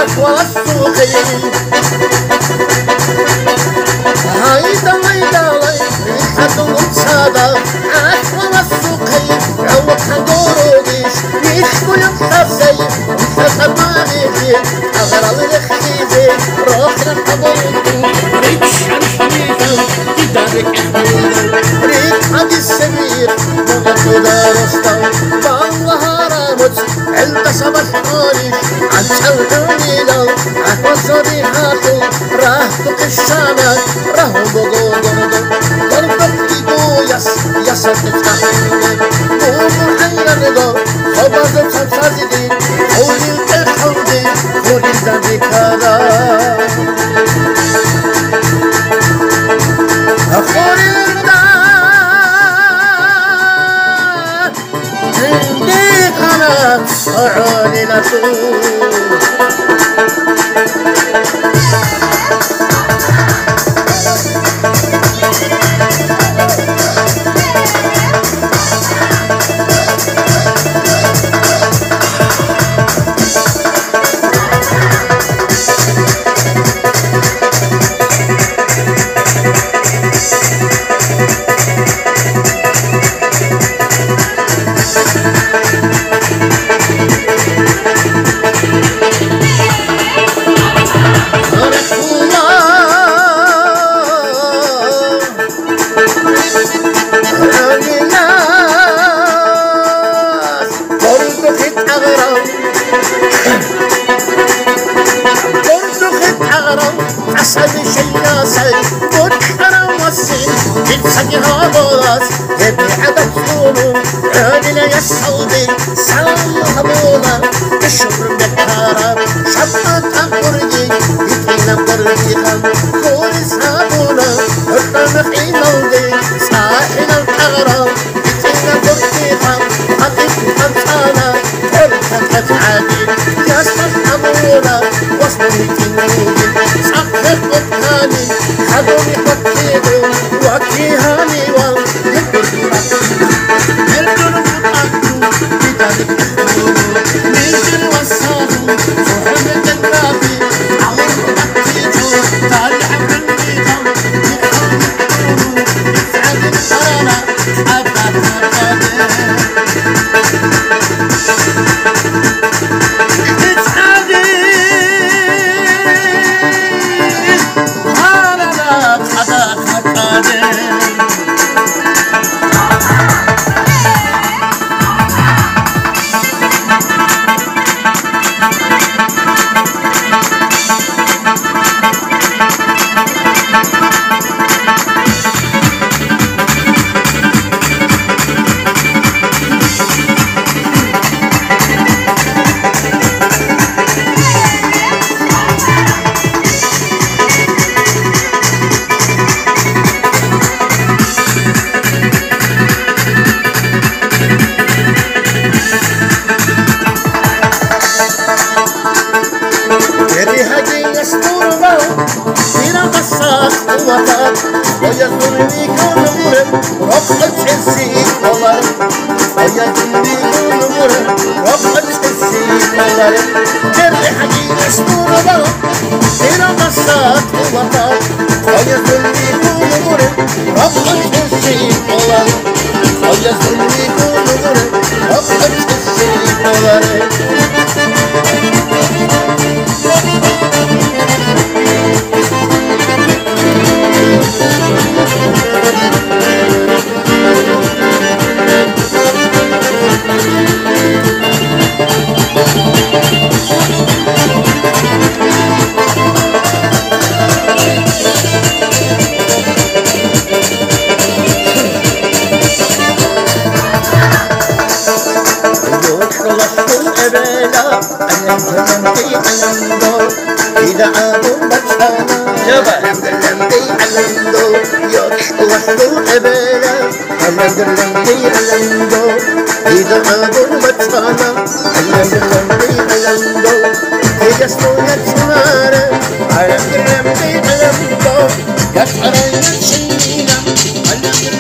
أكوى السوقين هيدا ويدا ويحد ومصادة أكوى السوقين عوض حدوروديش يشكو يمحفزي وفتر ما بيجي أغرى الخيزي روح لحضورتو ريك شمشميتا تدارك إحمونا ريك عد السمير مغطو دارستا والله رامت البس بحطاني عن تلقوني لو أكوى صديحاتو راهتك الشامات راهو بقودردو قلبك إيدو يسر تتحيني قومو حين الرضا خبازو تنسازدين قولي الحمدي قولي الزبكارا أخوري الرداد عندي قناة صعوني لطول أسعد شياسي وكرم والسين جنسجها بولاس يبي عدد صومو عادل يسعودي سلام هبولا تشرب الكارب شبط أمبرجي يتينا برجيها كل سابولا الرمح يمودي ساحل الأغرب يتينا برجيها خطيب خمسانا فرحة عادي يسمح أبولا وصلي تنودي صحف قطاني حضوني قطيدو وكيهاني ويبر يردن قطعتو بدالك أحمولو نيجر وصالو فحمد النافي عمر قطيدو طالع بالنظام يحاول يحولو يسعد القرارة أبقى قادر ويظلني كل مرم رفقة السيد والله ويظلني كل مرم رفقة السيد والله جري حقي اسمه ربا إلى قصات ووطن ويظلني كل مرم رفقة السيد والله ويظلني كل مرم رفقة السيد والله إذا عابوا بطحانا لمدي علندو يوحدو أبالا لمدي علندو إذا عابوا بطحانا لمدي علندو إذا سمونا تمارا لمدي علندو يسعر يتشينا لمدي علندو